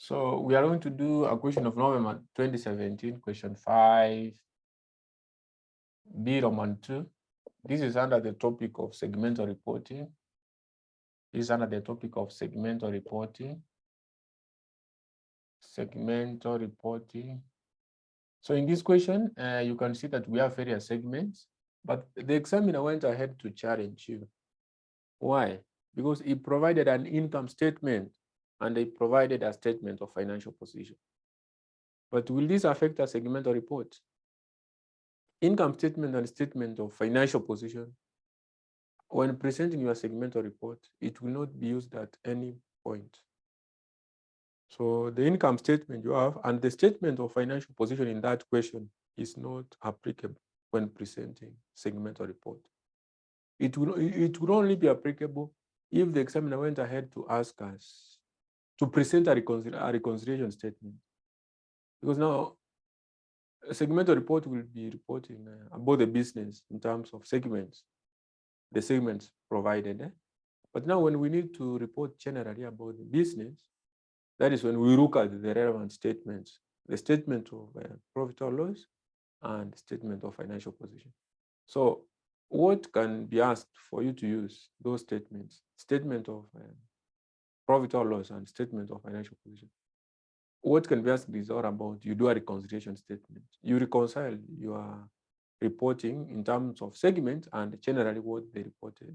So we are going to do a question of November 2017, question 5, B Roman 2. This is under the topic of segmental reporting. This is under the topic of segmental reporting. Segmental reporting. So in this question, you can see that we have various segments, but the examiner went ahead to challenge you. Why? Because he provided an income statement and they provided a statement of financial position. But will this affect a segmental report? Income statement and statement of financial position, when presenting your segmental report, it will not be used at any point. So the income statement you have and the statement of financial position in that question is not applicable when presenting segmental report. It will only be applicable if the examiner went ahead to ask us to present a reconciliation statement. Because now a segmental report will be reporting about the business in terms of segments, the segments provided. But now when we need to report generally about the business, that is when we look at the relevant statements, the statement of profit or loss and statement of financial position. So what can be asked for you to use those statements, statement of profit or loss and statement of financial position? What can be asked is all about, you do a reconciliation statement. You reconcile your reporting in terms of segment and generally what they reported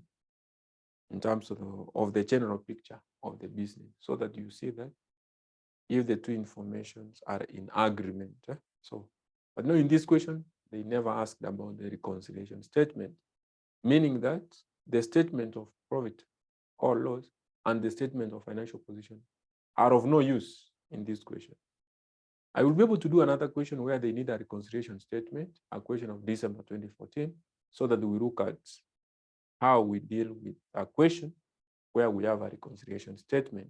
in terms of the general picture of the business, so that you see that if the two informations are in agreement. So, but no, in this question, they never asked about the reconciliation statement, meaning that the statement of profit or loss and the statement of financial position are of no use in this question. I will be able to do another question where they need a reconciliation statement, a question of December 2014, so that we look at how we deal with a question where we have a reconciliation statement.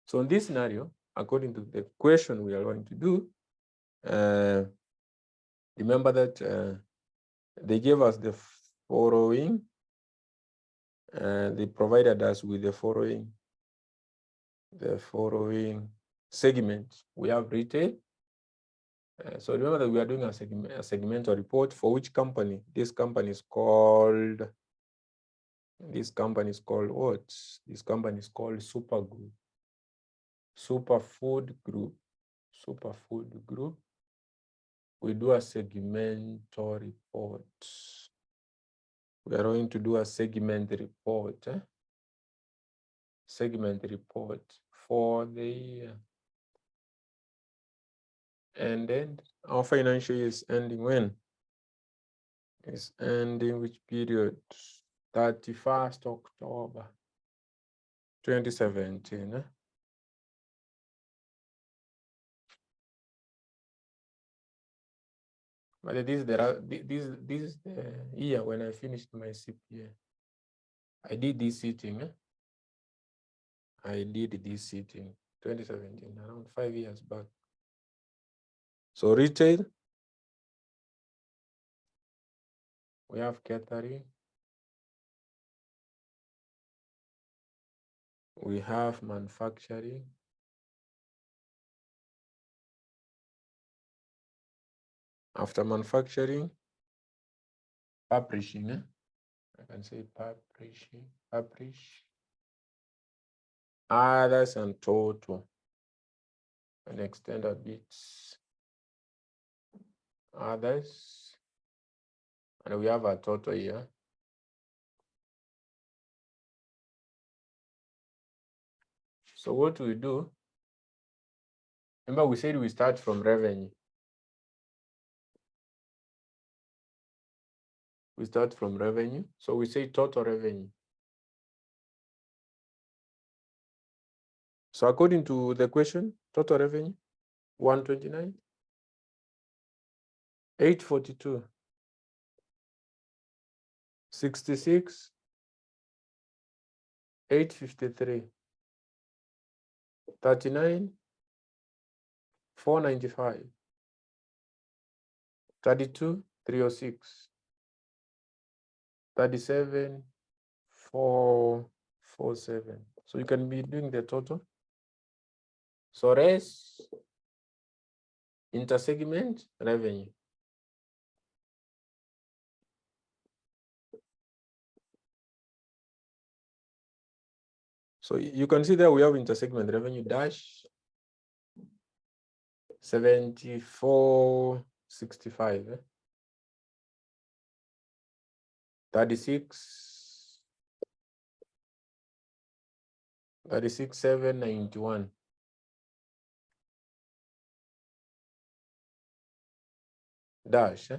So in this scenario, according to the question we are going to do, remember that they gave us the following, they provided us with the following segments. We have retail. So remember that we are doing a segmental report for which company? This company is called what? This company is called Super Group. Superfood Group. We do a segmental report. We are going to do a segment report. Segment report for the year. And then our financial year is ending when? It's ending which period? 31st October 2017. But this is the year when I finished my CPA. I did this sitting. I did this sitting 2017, around 5 years back. So retail, we have catering, we have manufacturing, after manufacturing, publishing. I can say publish, others and total, and extend a bit, others, and we have a total here. So what we do, remember we said we start from revenue. We start from revenue, so we say total revenue. So according to the question, total revenue, 129, 842, 66, 853, 39, 495, 32, 306, 37, 447. So you can be doing the total. So res intersegment revenue. So you can see there we have intersegment revenue dash 7465, 36,791 dash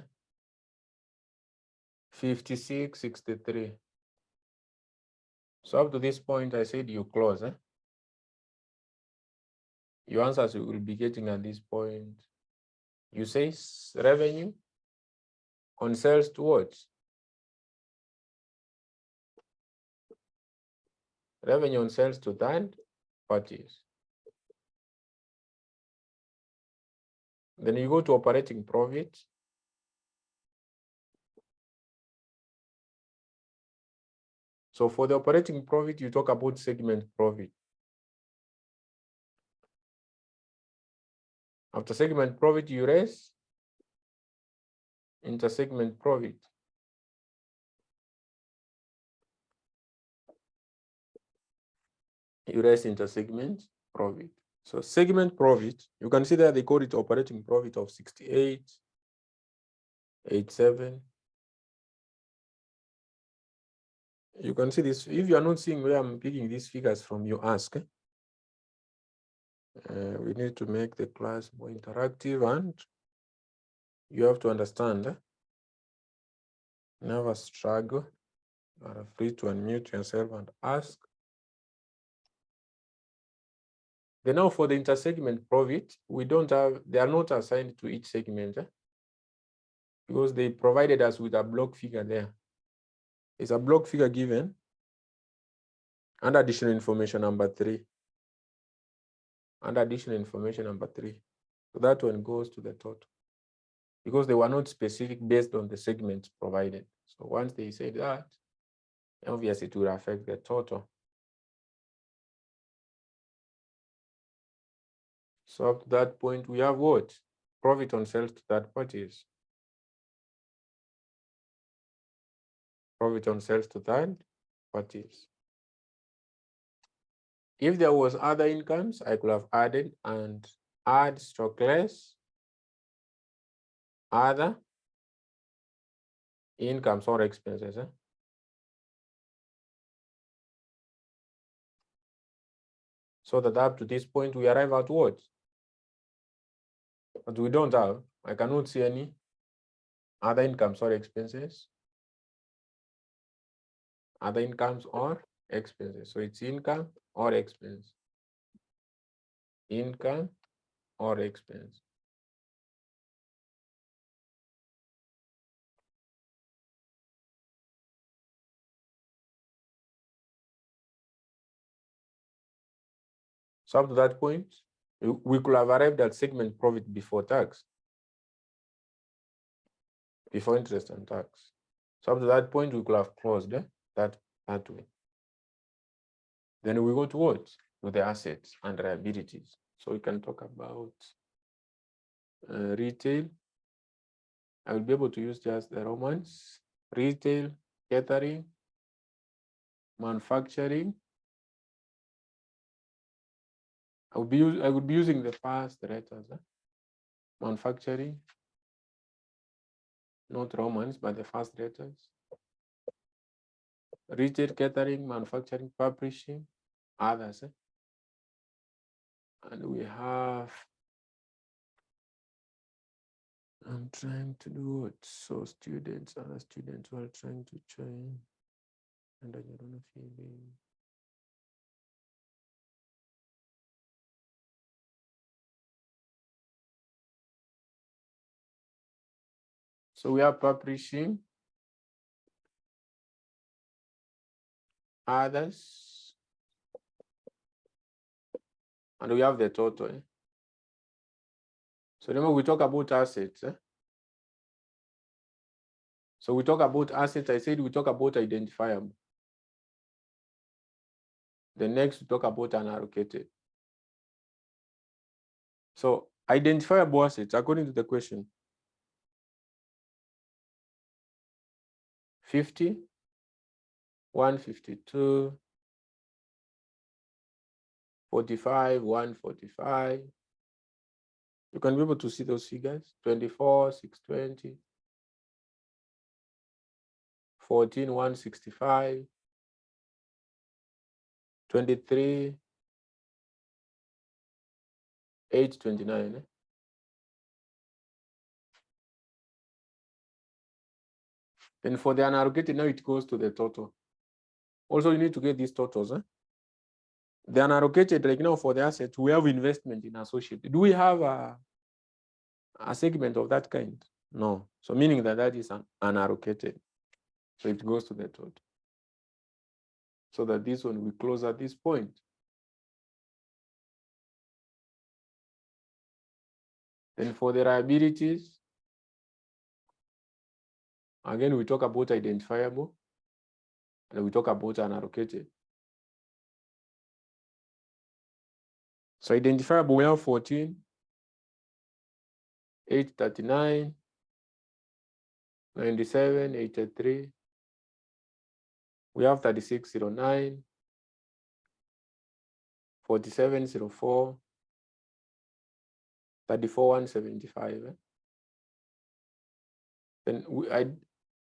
5663. So up to this point, I said you close. Your answers you will be getting at this point. You say revenue on sales to what? Revenue on sales to third parties. Then you go to operating profit. So for the operating profit, you talk about segment profit. After segment profit, you raise intersegment profit. You raise intersegment profit. So segment profit, you can see that they call it operating profit of 68,87. You can see this. If you are not seeing where I'm picking these figures from, you ask. We need to make the class more interactive, and you have to understand. Never struggle. You are free to unmute yourself and ask. Then now for the intersegment profit, we don't have, they are not assigned to each segment because they provided us with a block figure there. It's a block figure given and additional information number 3. And additional information number 3. So that one goes to the total because they were not specific based on the segments provided. So once they say that, obviously it will affect the total. So up to that point, we have what? Profit on sales to third parties. Profit on sales to third parties. If there was other incomes, I could have added and add stroke less other incomes or expenses. So that up to this point, we arrive at what? But we don't have, I cannot see any other incomes or expenses. Other incomes or expenses. So it's income or expense. Income or expense. So up to that point, we could have arrived at segment profit before tax, before interest and tax. So up to that point, we could have closed that way. Then we go to what? To the assets and liabilities. So we can talk about retail. I will be able to use just the Romans. Retail, catering, manufacturing. I would be using the first letters. Manufacturing, not Romans, but the first letters. Retail, catering, manufacturing, publishing, others. And we have, I'm trying to do what? So students, other students who are trying to join. And I don't know if so we are publishing, others, and we have the total. So remember, we talk about assets. So we talk about assets. I said we talk about identifiable. The next we talk about unallocated. So identifiable assets, according to the question, 50, 152, 45, 145. You can be able to see those figures, 24, 620, 14, 165, 23, 829. Then for the unallocated, now it goes to the total. Also, you need to get these totals. The unallocated, like now for the asset, we have investment in associated. Do we have a segment of that kind? No. So meaning that that is unallocated. So it goes to the total. So that this one we close at this point. Then for the liabilities, again, we talk about identifiable and we talk about unallocated. So identifiable, we have 14, 839, 97, 83. We have 3609, 4704, 34175. Then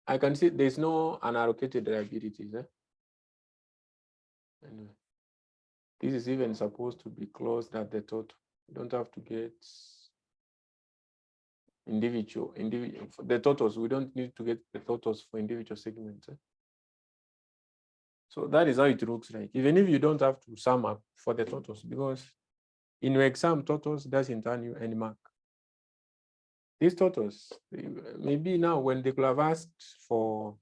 I can see there's no unallocated liabilities. Anyway, this is even supposed to be closed at the total. You don't have to get individual the totals. We don't need to get the totals for individual segments. So that is how it looks like, even if you don't have to sum up for the totals, because in your exam, totals doesn't earn you any mark. These totals, maybe now when they could have asked for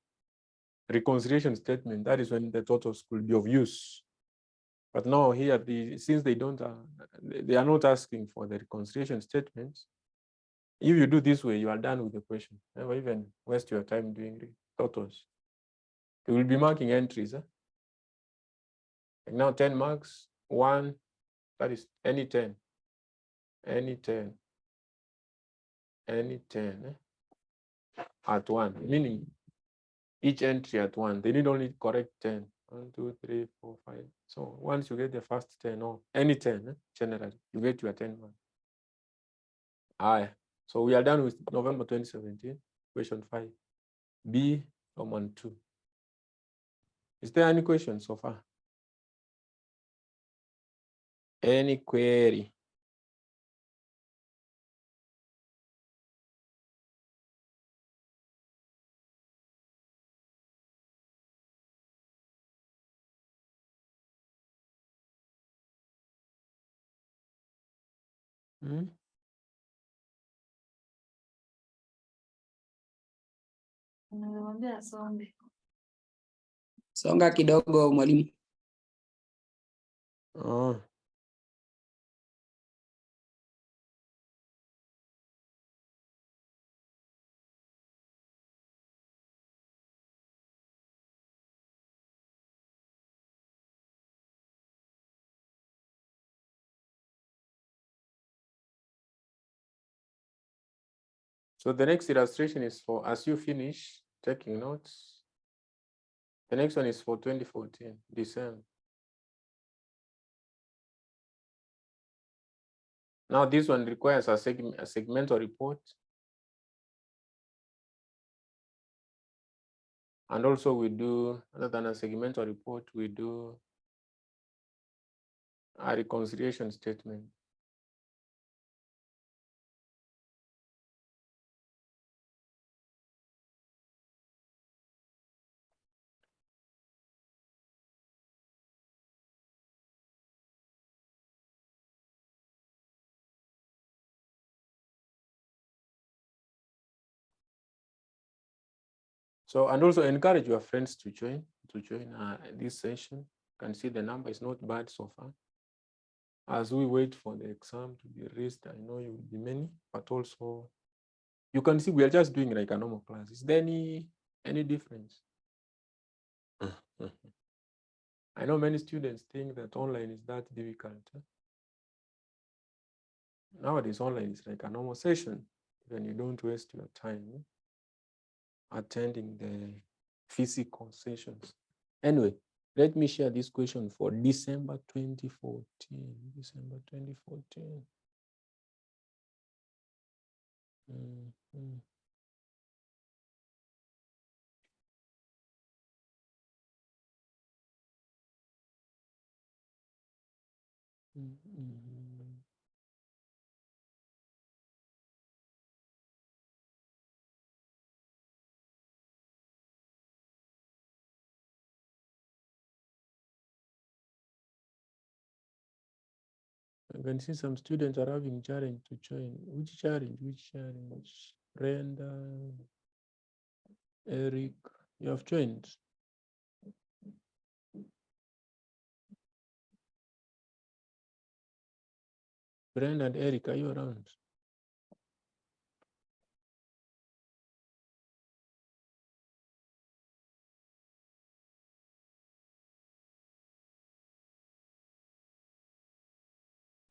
reconciliation statement, that is when the totals could be of use. But now here, since they don't, they are not asking for the reconciliation statements. If you do this way, you are done with the question. Never even waste your time doing the totals. You will be marking entries. Like now 10 marks, 1, that is any 10, any 10, any 10 at 1, meaning each entry at 1. They need only correct 10. 1, 2, 3, 4, 5. So once you get the first 10 or any 10, generally, you get your 10 marks. So we are done with November 2017, question 5. B, Roman 2. Is there any questions so far? Any query? Songa kidogo mwalimu. Oh. So the next illustration is for, as you finish taking notes, the next one is for 2014, December. Now this one requires a segmental report. And also we do, other than a segmental report, we do a reconciliation statement. So, and also encourage your friends to join this session. You can see the number is not bad so far. As we wait for the exam to be released, I know you will be many, but also you can see we are just doing like a normal class. Is there any difference? I know many students think that online is that difficult. Nowadays, online is like a normal session. Then you don't waste your time attending the physical sessions. Anyway, let me share this question for December 2014. December 2014. Mhm. Mhm. I can see some students are having challenge to join. Which challenge? Which challenge? Brenda, Eric, you have joined. Brenda and Eric, are you around?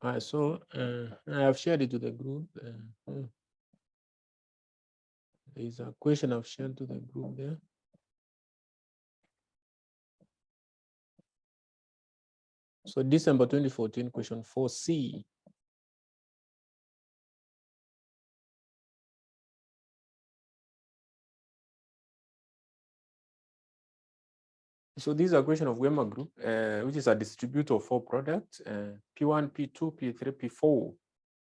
I saw, I have shared it to the group. There is a question I've shared to the group there. So December 2014, question 4C. So this is a question of Wema Group, which is a distributor for products, P1, P2, P3, P4.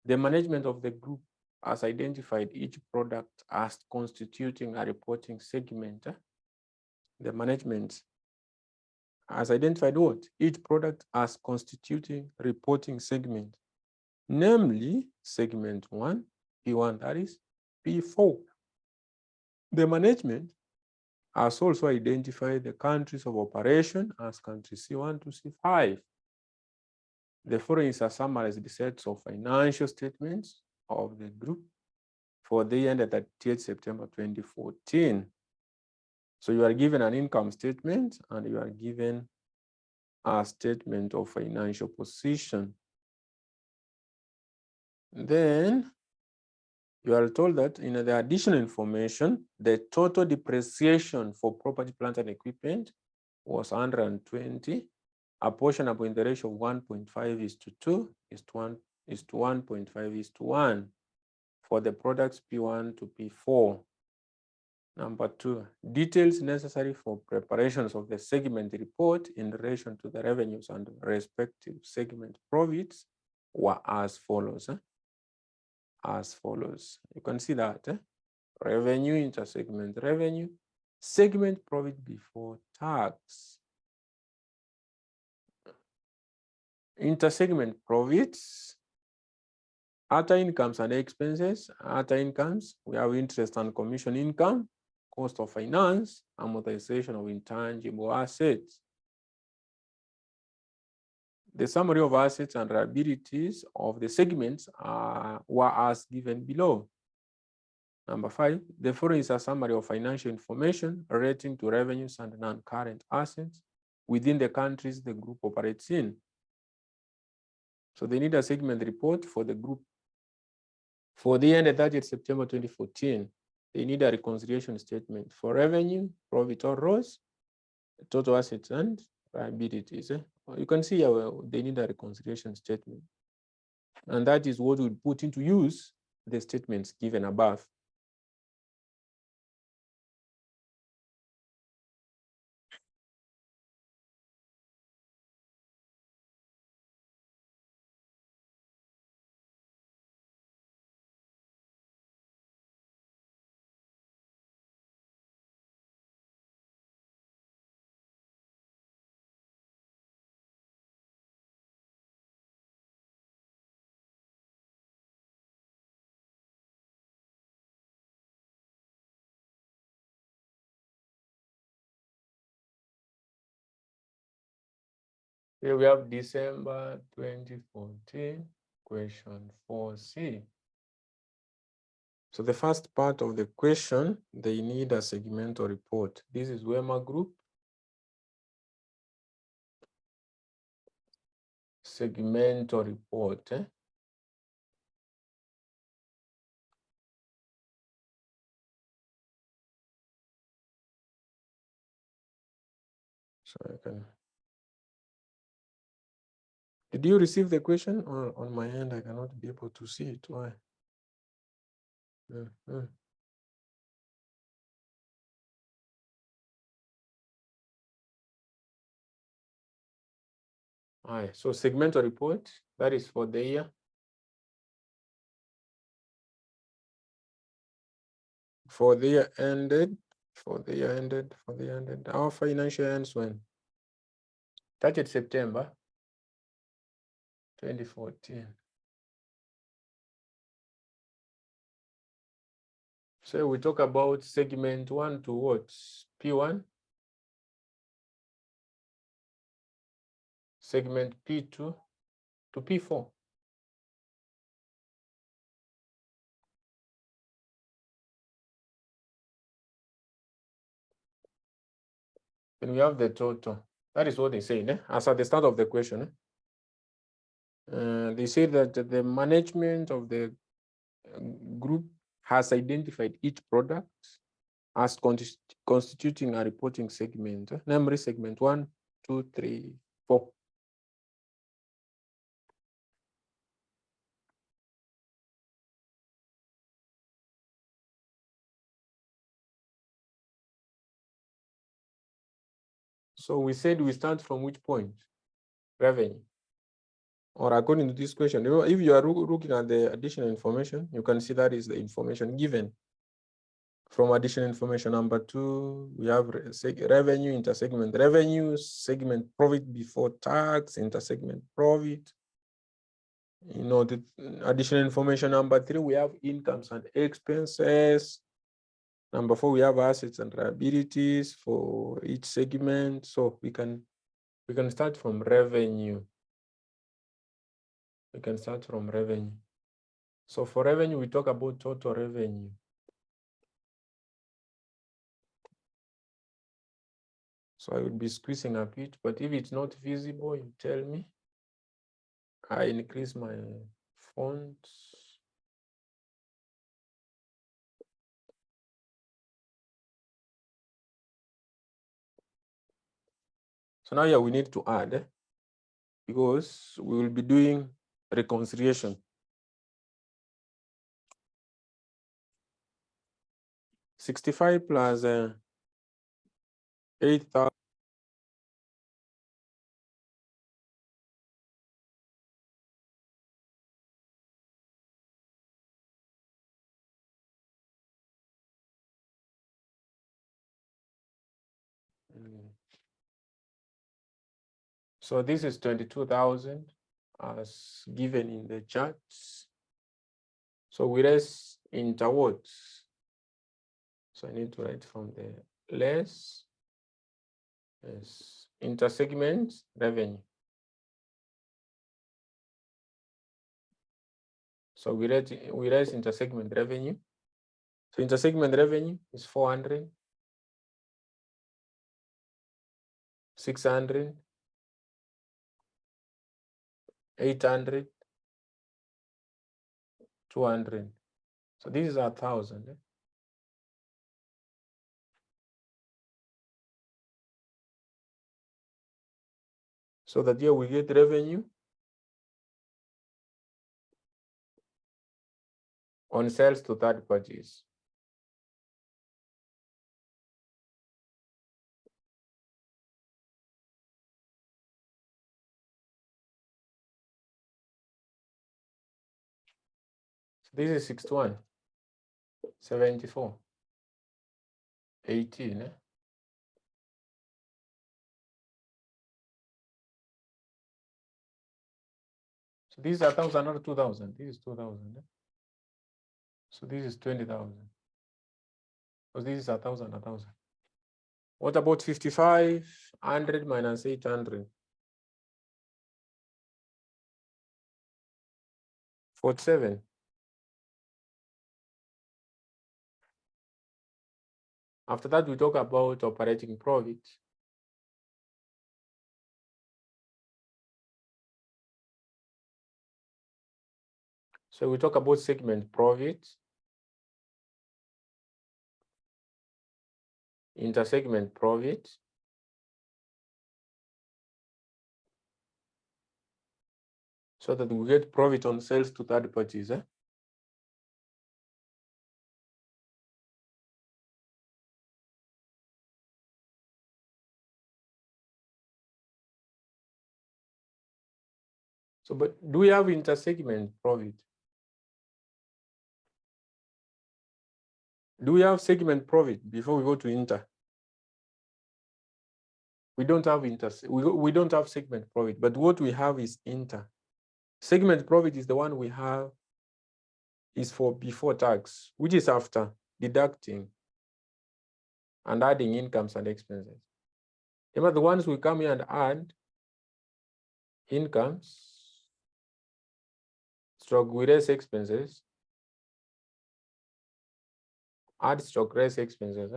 The management of the group has identified each product as constituting a reporting segment. The management has identified what? Each product as constituting reporting segment, namely segment 1, P1, that is P4. The management has also identified the countries of operation as countries C1 to C5. The following is a summarized sets of financial statements of the group for the year ended 30th September 2014. So you are given an income statement and you are given a statement of financial position. Then you are told that in the additional information, the total depreciation for property, plant, and equipment was 120, apportionable in the ratio of 1.5:2 is to 1.5:1 for the products P1 to P4. Number 2, details necessary for preparations of the segment report in relation to the revenues and respective segment profits were as follows. As follows. You can see that revenue, intersegment revenue, segment profit before tax. Intersegment profits, other incomes and expenses. Other incomes, we have interest and commission income, cost of finance, amortization of intangible assets. The summary of assets and liabilities of the segments were as given below. Number 5, the following is a summary of financial information relating to revenues and non-current assets within the countries the group operates in. So they need a segment report for the group. For the end of 30th September 2014, they need a reconciliation statement for revenue, profit or loss, total assets and liabilities. You can see how they need a reconciliation statement. And that is what we put into use the statements given above. Here we have December 2014, question 4C. So the first part of the question, they need a segmental report. This is Wema Group. Segmental report. So I can. Did you receive the question? Or on my end, I cannot be able to see it. Why? All right, so segmental report, that is for the year. For the year ended, our financial ends when? 30th September 2014. So we talk about segment 1 to what? P1? Segment P2 to P4. And we have the total. That is what they say, as at the start of the question. They say that the management of the group has identified each product as constituting a reporting segment, namely segment 1, 2, 3, 4. So we said we start from which point? Revenue. Or according to this question, if you are looking at the additional information, you can see that is the information given. From additional information number 2, we have revenue, intersegment revenue, segment profit before tax, intersegment profit. The additional information number 3, we have incomes and expenses. Number 4, we have assets and liabilities for each segment. So we can start from revenue. We can start from revenue. So for revenue, we talk about total revenue. So I will be squeezing a bit, but if it's not visible, you tell me. I increase my font. So now, we need to add, because we will be doing reconciliation. 65 plus 8,000. So this is 22,000 as given in the charts. So we less into what? So I need to write from the less intersegment revenue. So we raise intersegment revenue. So intersegment revenue is 400, 600, 800, 200. So this is 1,000. So that here we get revenue on sales to third parties. So this is 61, 74, 18. So this is 1,000 or 2,000. This is 2,000. So this is 20,000. So this is 1,000, 1,000. What about 5,500 minus 800? 47. After that, we talk about operating profit. So we talk about segment profit, intersegment profit, so that we get profit on sales to third parties. So, but do we have inter-segment profit? Do we have segment profit before we go to inter? We don't have we don't have segment profit, but what we have is inter. Segment profit is the one we have is for before tax, which is after deducting and adding incomes and expenses. Remember, the ones we come here and add incomes, stroke we raise expenses, add stroke raise expenses.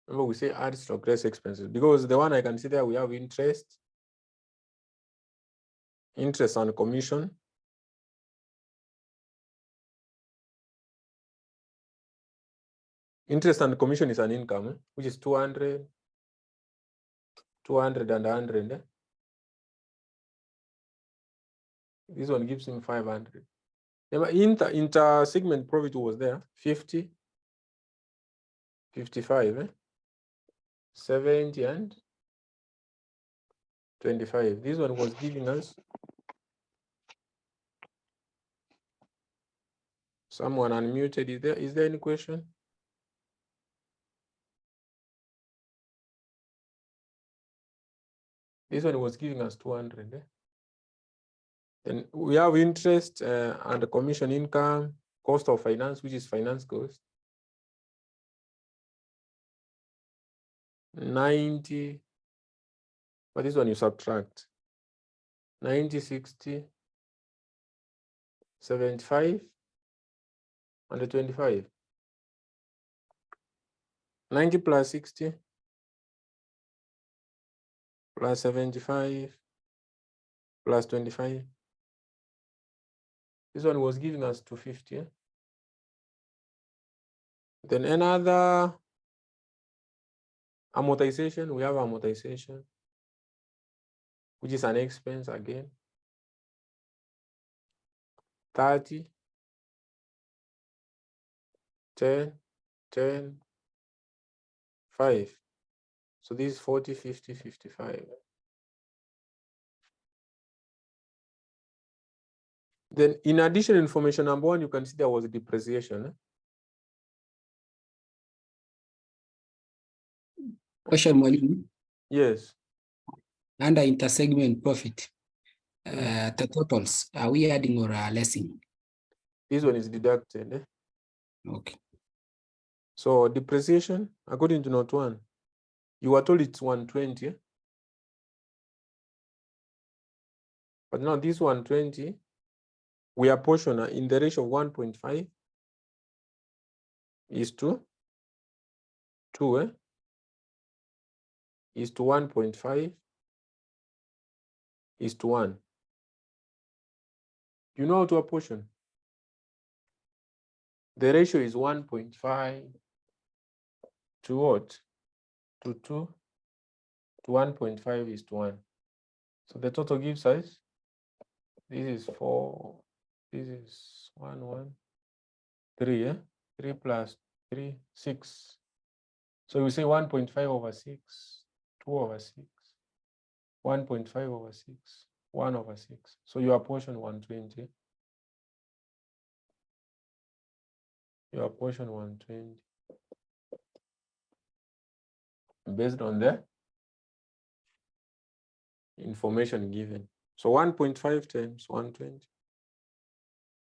Remember, we say add stroke raise expenses because the one I can see there, we have interest and commission. Interest and commission is an income, which is 200, 200 and 100. This one gives him 500. Inter segment profit was there, 50, 55, 70 and 25. This one was giving us someone unmuted. Is there any question? This one was giving us 200. Then we have interest and commission income, cost of finance, which is finance cost. 90, but this one you subtract. 90, 60, 75, and 25. 90 plus 60 plus 75 plus 25. This one was giving us 250. Then another amortization, we have amortization, which is an expense again. 30, 10, 10, 5. So this is 40, 50, 55. Then in addition, information number one, you can see there was a depreciation. Question, Mwalimu. Yes. Under inter-segment profit, the totals, are we adding or lessing? This one is deducted. Okay. So depreciation, according to note 1, you were told it's 120. But now this 120, we apportion in the ratio of 1.5 is to 2, is to 1.5 is to 1. You know how to apportion? The ratio is 1.5 to what? To 2 to 1.5 is to 1. So the total gives us, this is 4, this is 1, 1, 3, 3 plus 3, 6. So we say 1.5 over 6, 2 over 6, 1.5 over 6, 1 over 6. So you apportion 120. You apportion 120 based on the information given. So 1.5 times 120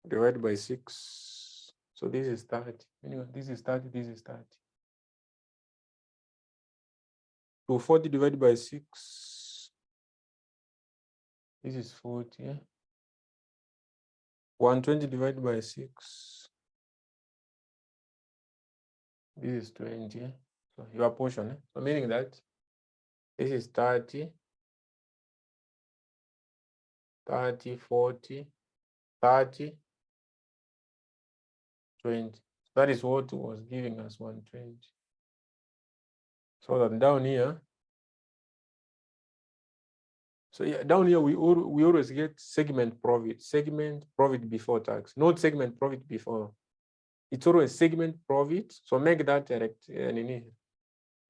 divided by 6. So this is 30. Anyway, this is 30, this is 30. 240 divided by 6. This is 40. 120 divided by 6. This is 20. So you apportion. So meaning that this is 30, 30, 40, 30, 20. That is what was giving us 120. So that down here, so yeah, down here we always get segment profit before tax, not segment profit before. It's always segment profit. So make that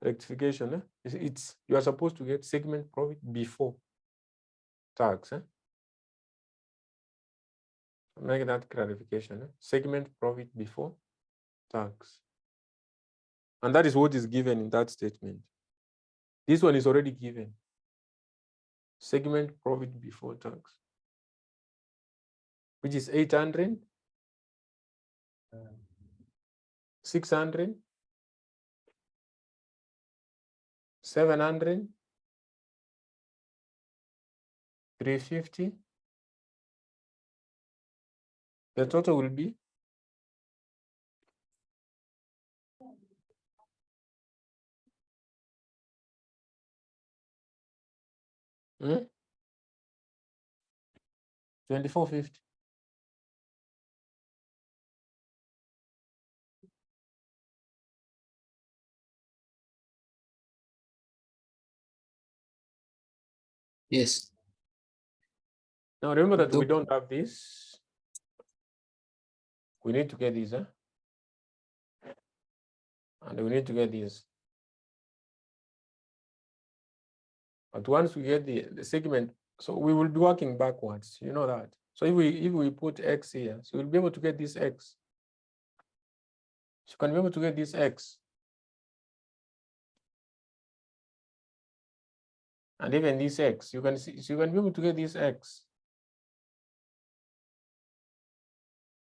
rectification. It's you are supposed to get segment profit before tax. Make that clarification. Segment profit before tax. And that is what is given in that statement. This one is already given. Segment profit before tax, which is 800, 600, 700, 350. The total will be 2450. Yes. Now remember that we don't have this. We need to get this, and we need to get this. But once we get the segment, so we will be working backwards. You know that. So if we put X here, so we'll be able to get this X. So you can be able to get this X. And even this X, you can see, so you can be able to get this X.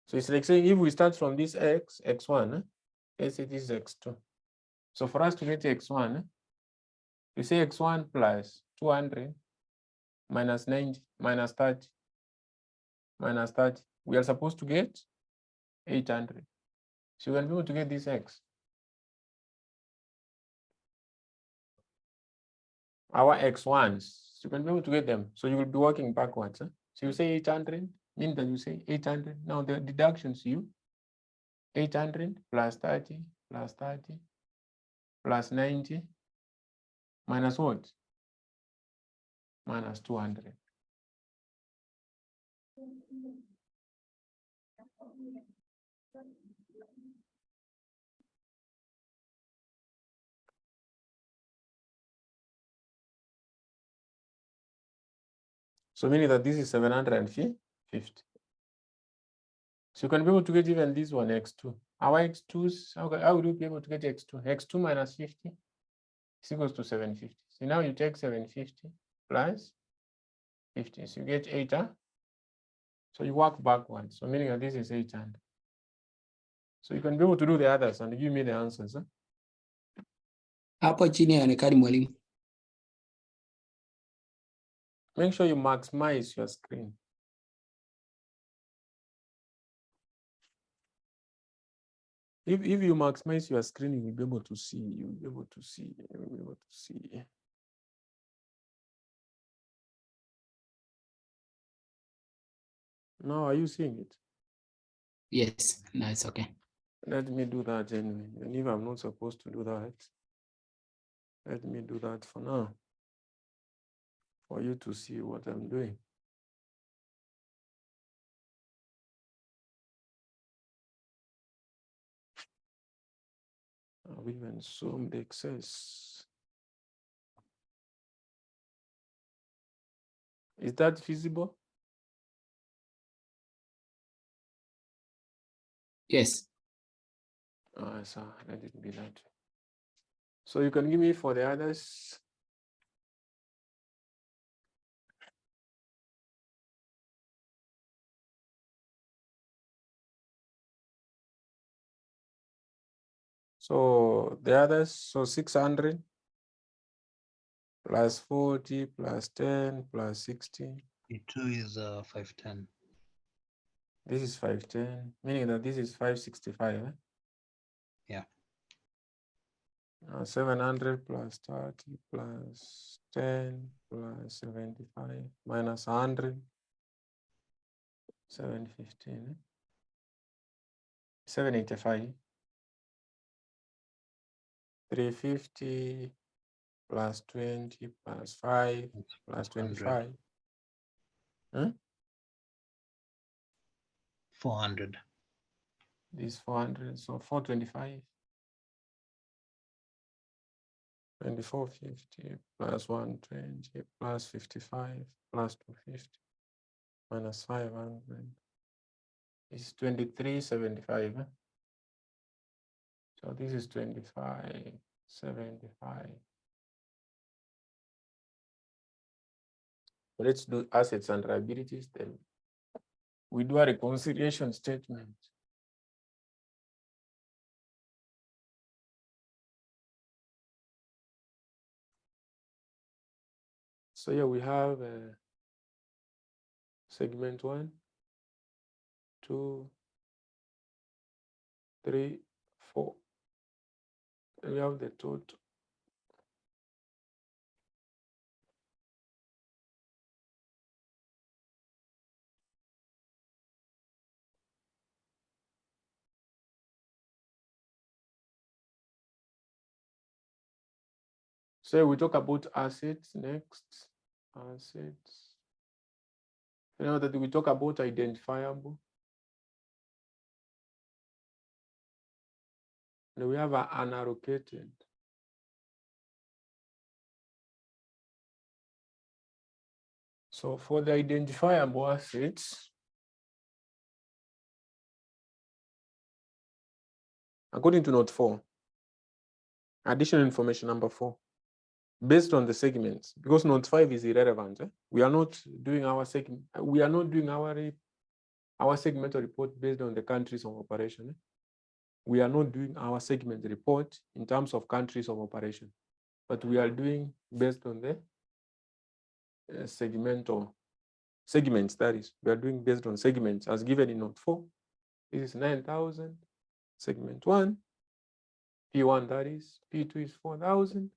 So it's like saying if we start from this X, X1, let's say this is X2. So for us to get X1, we say X1 plus 200 minus 90 minus 30 minus 30. We are supposed to get 800. So you can be able to get this X. Our X1s, you can be able to get them. So you will be working backwards. So you say 800, mean that you say 800. Now the deductions, you 800 plus 30 plus 30 plus 90 minus what? Minus 200. So meaning that this is 750. So you can be able to get even this one, X2. Our X2s, how would you be able to get X2? X2 minus 50 is equals to 750. So now you take 750 plus 50. So you get 8. So you work backwards. So meaning that this is 800. So you can be able to do the others and give me the answers. Hapo chini haionekani mwalimu. Make sure you maximize your screen. If you maximize your screen, you will be able to see. You will be able to see. You will be able to see. Now, are you seeing it? Yes, no, it's okay. Let me do that anyway. And if I'm not supposed to do that, let me do that for now, for you to see what I'm doing. I've even zoomed the excess. Is that feasible? Yes. So let it be that. So you can give me for the others. So the others, so 600 plus 40 plus 10 plus 60. E2 is 510. This is 510, meaning that this is 565. Yeah. 700 plus 30 plus 10 plus 75 minus 100, 715, 785. 350 plus 20 plus 5 It's plus 400. 25. Hmm? 400. This 400, so 425. 2450 plus 120 plus 55 plus 250 minus 500 is 2375. So this is 2575. Let's do assets and liabilities, then we do a reconciliation statement. So here we have segment 1, 2, 3, 4. Then we have the total. So we talk about assets next. Assets. Now that we talk about identifiable. And we have an unallocated. So for the identifiable assets, according to note 4, additional information number 4, based on the segments, because note 5 is irrelevant. We are not doing our segment. We are not doing our segmental report based on the countries of operation. We are not doing our segment report in terms of countries of operation, but we are doing based on the segmental segments. That is, we are doing based on segments as given in note 4. This is 9,000. Segment 1. P1, that is, P2 is 4,000.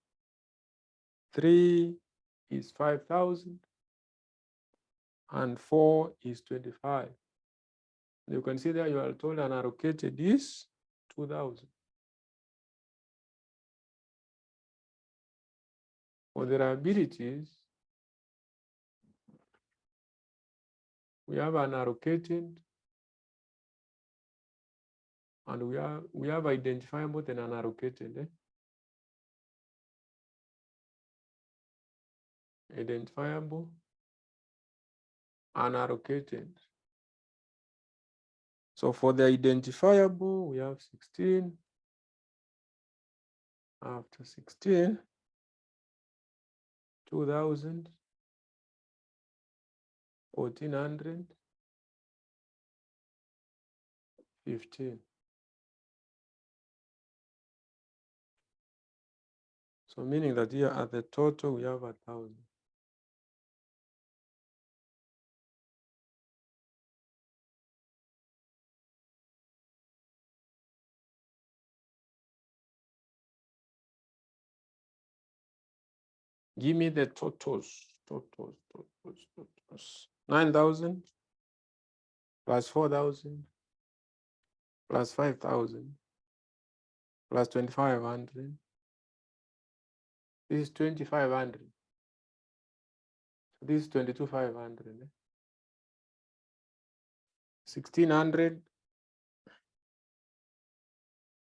3 is 5,000. And 4 is 25. You can see there you are told and allocated is 2,000. For the liabilities, we have an allocated and we have identifiable and unallocated. Identifiable, unallocated. So for the identifiable, we have 16. After 16, 2,000, 1,400, 15. So meaning that here at the total, we have 1,000. Give me the totals. 9,000 plus 4,000 plus 5,000 plus 2,500. This is 2,500. So this is 22,500. 1,600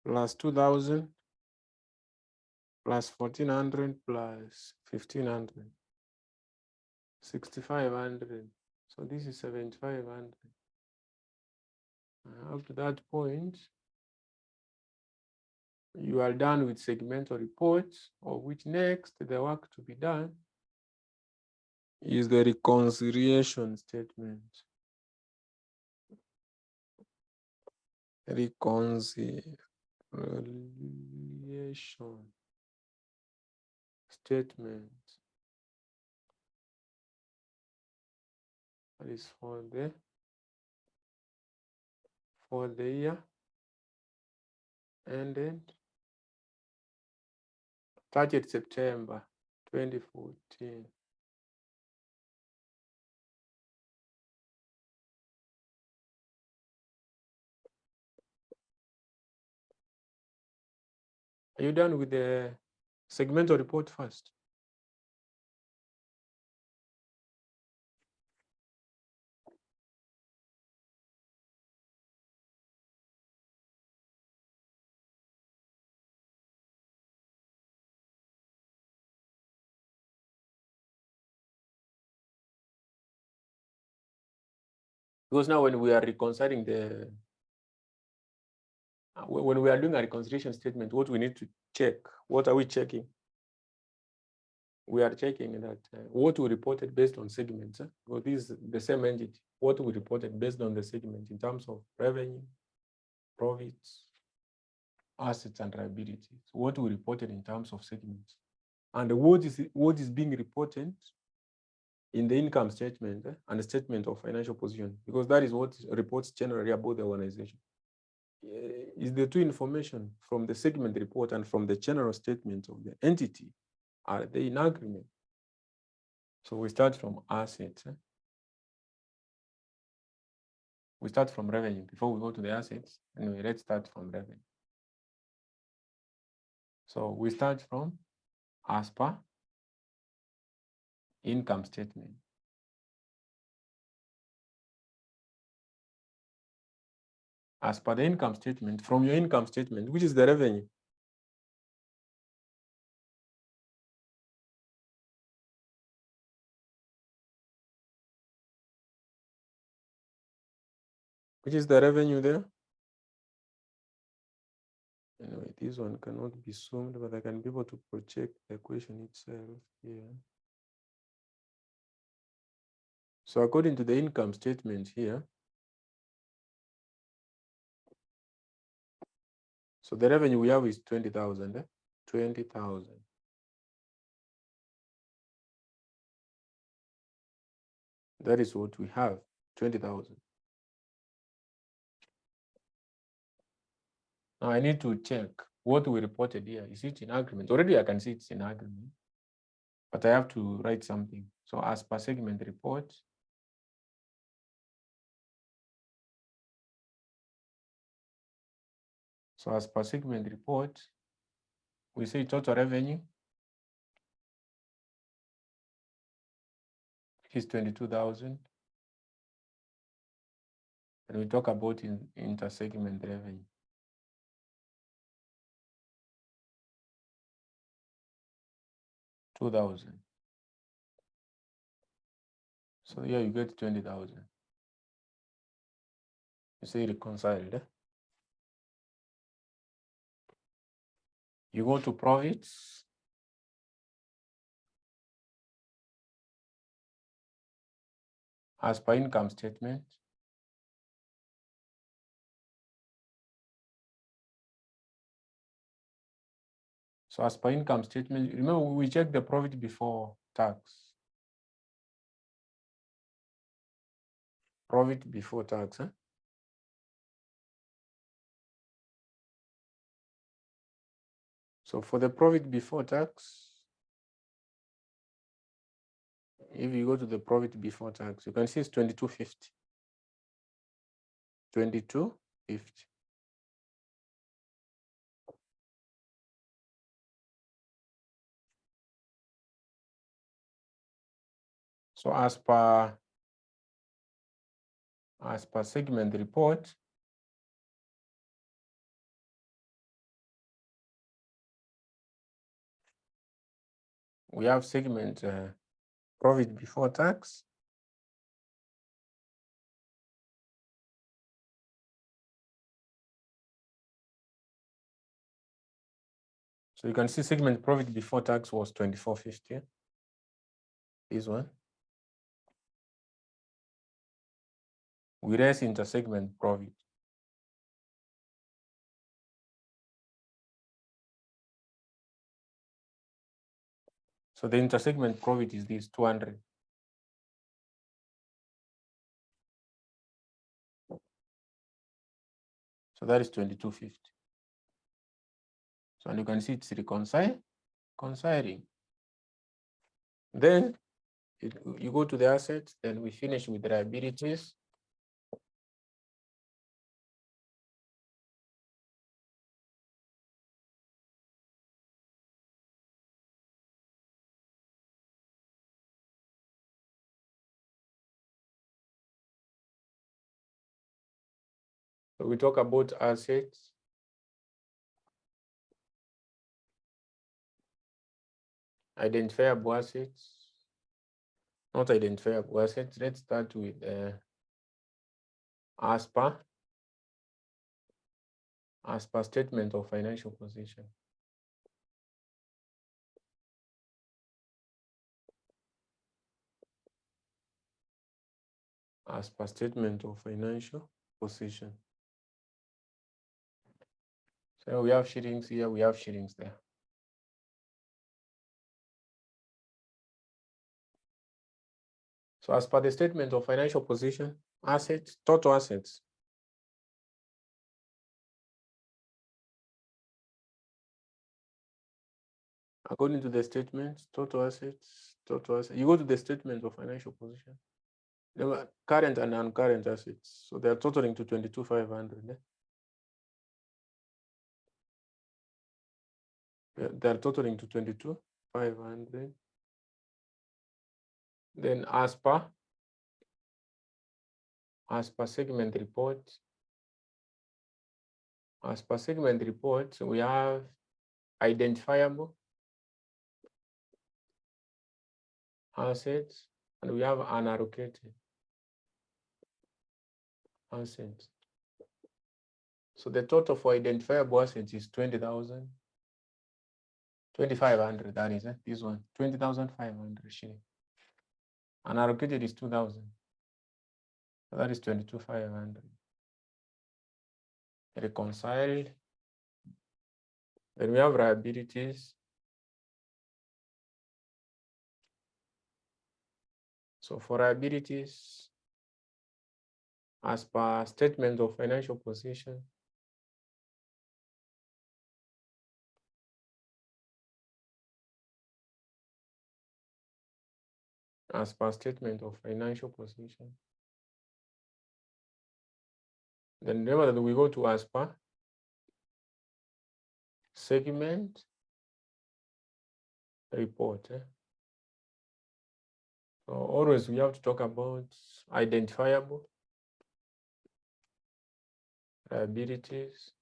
plus 2,000 plus 1,400 plus 1,500. 6,500. So this is 7,500. Up to that point, you are done with segmental reports, of which next the work to be done is the reconciliation statement. Reconciliation statement. That is for the year ended 30th September 2014. Are you done with the segmental report first? Because now when we are reconciling when we are doing a reconciliation statement, what we need to check, what are we checking? We are checking that what we reported based on segments, because this is the same entity, what we reported based on the segment in terms of revenue, profits, assets, and liabilities, what we reported in terms of segments. And what is being reported in the income statement and the statement of financial position, because that is what reports generally about the organization. Is the two information from the segment report and from the general statement of the entity, are they in agreement? So we start from assets. We start from revenue before we go to the assets. Anyway, let's start from revenue. So we start from as per income statement. As per the income statement, from your income statement, which is the revenue? Which is the revenue there? Anyway, this one cannot be zoomed, but I can be able to project the equation itself here. So according to the income statement here, so the revenue we have is 20,000, 20,000. That is what we have, 20,000. Now I need to check what we reported here. Is it in agreement? Already I can see it's in agreement, but I have to write something. So as per segment report, so as per segment report, we say total revenue is 22,000. And we talk about inter-segment revenue. $2,000. So here you get 20,000. You say reconciled. You go to profits. As per income statement. So as per income statement, remember we check the profit before tax. Profit before tax. So for the profit before tax, if you go to the profit before tax, you can see it's 2250. 2250. So as per segment report, we have segment profit before tax. So you can see segment profit before tax was 2450. This one. We raise inter-segment profit. So the inter-segment profit is this 200. So that is 2250. So and you can see it's reconciling. Then you go to the assets, then we finish with the liabilities. So we talk about assets. Identifiable assets. Not identifiable assets. Let's start with as per statement of financial position. As per statement of financial position. So we have shillings here, we have shillings there. So as per the statement of financial position, assets, total assets. According to the statement, total assets. You go to the statement of financial position. There were current and non-current assets. So they are totaling to 22,500. They are totaling to 22,500. Then as per segment report, we have identifiable assets and we have unallocated assets. So the total for identifiable assets is 20,000, 2,500. That is this one, 20,500 shilling. Unallocated is 2,000. So that is 22,500. Reconciled. Then we have liabilities. So for liabilities, as per statement of financial position, as per statement of financial position. Then remember that we go to as per segment report. So always we have to talk about identifiable liabilities,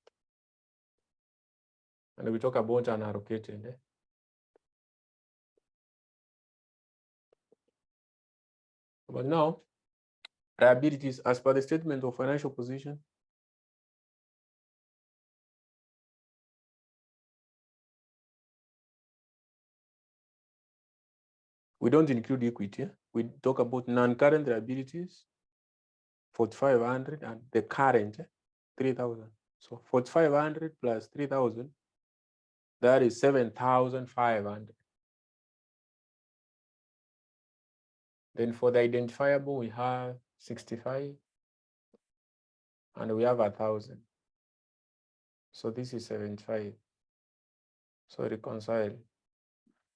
and we talk about unallocated. But now, liabilities as per the statement of financial position. We don't include equity. We talk about non-current liabilities, 4,500, and the current, 3,000. So 4,500 plus 3,000, that is 7,500. Then for the identifiable, we have 65, and we have 1,000. So this is 75. So reconcile.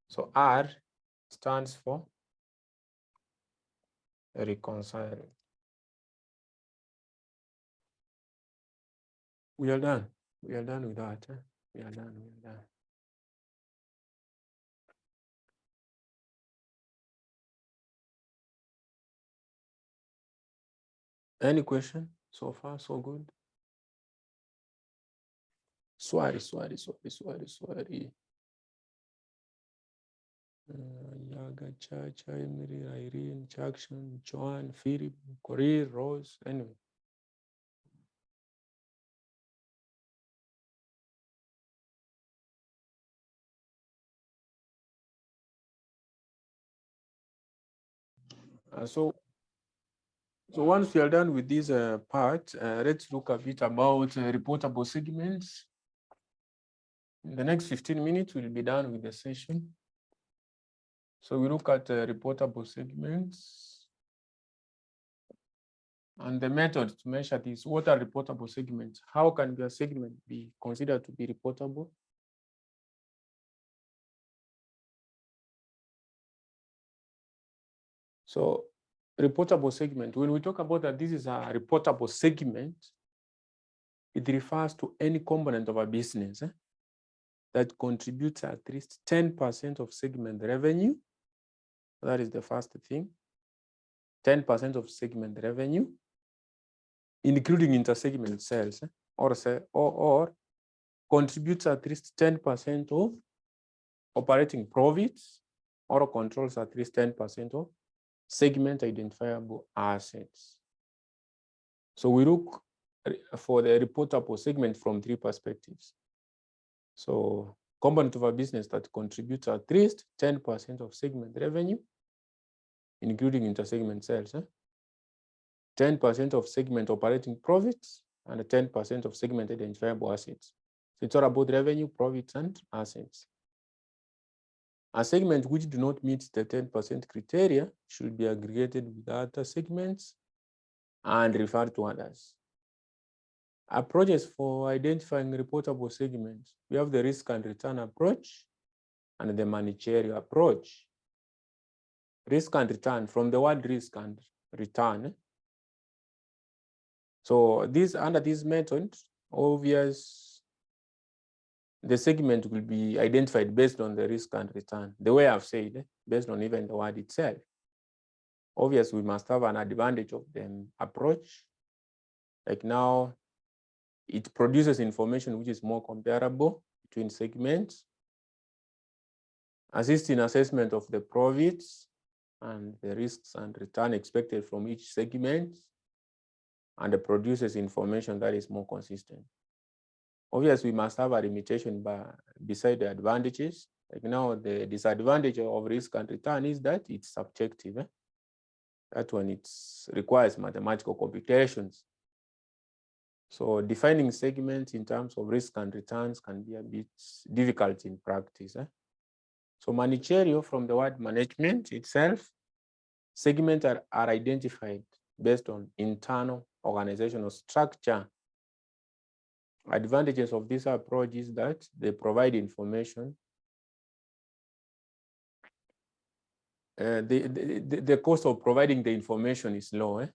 So R stands for reconcile. We are done. We are done with that. We are done. We are done. Any question? So far, so good. Swari. Yaga, Chacha, Emily, Irene, Jackson, Joan, Philip, Corey, Rose, anyway. So once we are done with this part, let's look a bit about reportable segments. In the next 15 minutes, we'll be done with the session. So we look at reportable segments. And the method to measure this, what are reportable segments? How can a segment be considered to be reportable? So reportable segment, when we talk about that this is a reportable segment, it refers to any component of a business that contributes at least 10% of segment revenue. That is the first thing, 10% of segment revenue. including intersegment sales, or contributes at least 10% of operating profits, or controls at least 10% of segment identifiable assets. So we look for the reportable segment from 3 perspectives. So component of a business that contributes at least 10% of segment revenue, including intersegment sales, 10% of segment operating profits, and 10% of segment identifiable assets. So it's all about revenue, profits, and assets. A segment which do not meet the 10% criteria should be aggregated with other segments and referred to others. Approaches for identifying reportable segments. We have the risk and return approach and the managerial approach. Risk and return, from the word risk and return. So under this method, the segment will be identified based on the risk and return. The way I've said, based on even the word itself. Obviously, we must have an advantage of the approach. Like now, it produces information which is more comparable between segments, assists in assessment of the profits and the risks and return expected from each segment, and it produces information that is more consistent. Obviously, we must have a limitation beside the advantages. Like now, the disadvantage of risk and return is that it's subjective. That one, it requires mathematical computations. So defining segments in terms of risk and returns can be a bit difficult in practice. So managerial, from the word management itself, segments are identified based on internal organizational structure. Advantages of this approach is that they provide information. The cost of providing the information is low.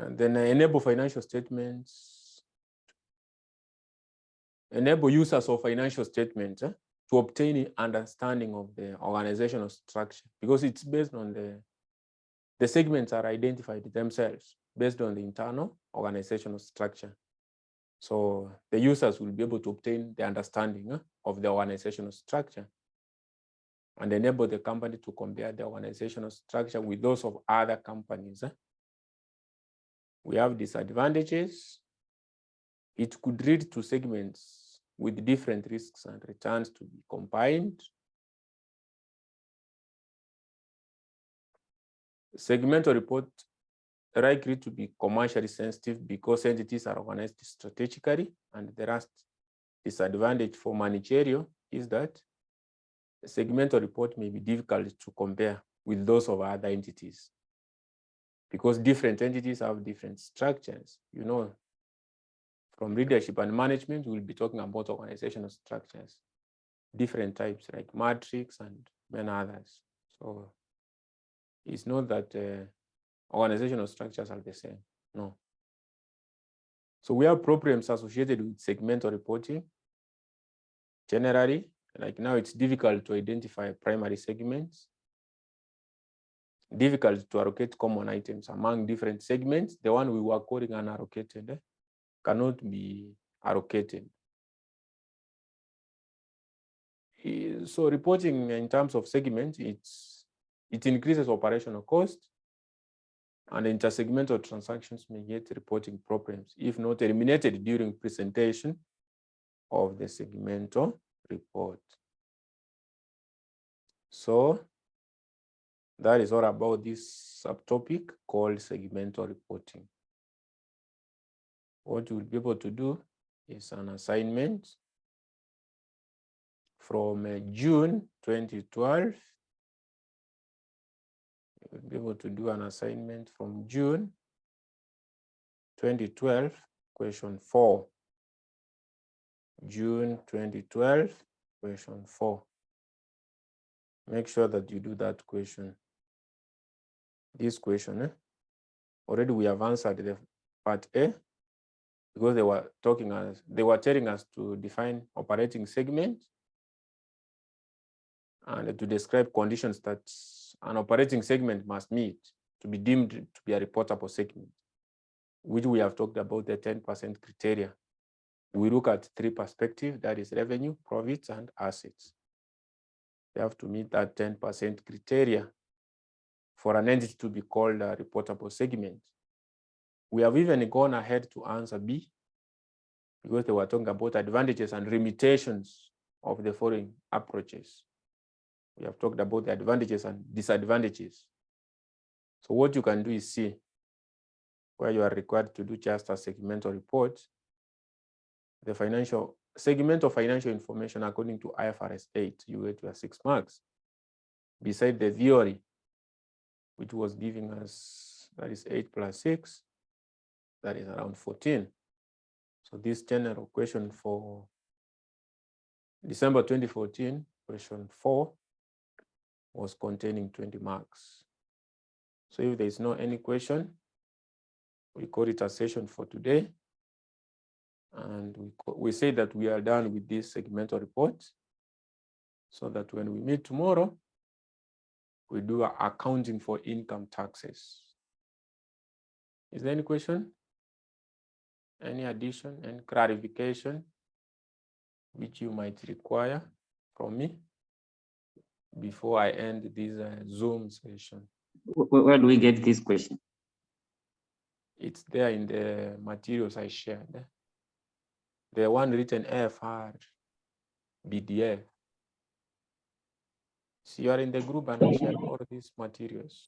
Then enable financial statements, enable users of financial statements to obtain understanding of the organizational structure, because it's based on the segments are identified themselves based on the internal organizational structure. So the users will be able to obtain the understanding of the organizational structure and enable the company to compare the organizational structure with those of other companies. We have disadvantages. It could lead to segments with different risks and returns to be combined. Segmental report likely to be commercially sensitive because entities are organized strategically, and the last disadvantage for managerial is that the segmental report may be difficult to compare with those of other entities, because different entities have different structures. You know, from leadership and management, we'll be talking about organizational structures, different types like matrix and many others. So it's not that organizational structures are the same, no. So we have problems associated with segmental reporting. Generally, like now, it's difficult to identify primary segments, difficult to allocate common items among different segments. The one we were calling unallocated cannot be allocated. So reporting in terms of segments, it increases operational cost, and intersegmental transactions may get reporting problems if not eliminated during presentation of the segmental report. So that is all about this subtopic called segmental reporting. What you'll be able to do is an assignment from June 2012. You'll be able to do an assignment from June 2012, question 4. June 2012, question 4. Make sure that you do that question. This question, already we have answered the part A, because they were telling us to define operating segment and to describe conditions that an operating segment must meet to be deemed to be a reportable segment, which we have talked about the 10% criteria. We look at three perspectives, that is revenue, profits, and assets. They have to meet that 10% criteria for an entity to be called a reportable segment. We have even gone ahead to answer B, because they were talking about advantages and limitations of the following approaches. We have talked about the advantages and disadvantages. So what you can do is see where you are required to do just a segmental report, the segment of financial information according to IFRS 8, you get your 6 marks. Beside the theory, which was giving us, that is 8 plus 6, that is around 14. So this general question for December 2014, question 4, was containing 20 marks. So if there is no any question, we call it a session for today. And we say that we are done with this segmental report, so that when we meet tomorrow, we do accounting for income taxes. Is there any question? Any addition, any clarification which you might require from me before I end this Zoom session? Where do we get this question? It's there in the materials I shared. The one written FR BDF. So you are in the group and I shared all these materials.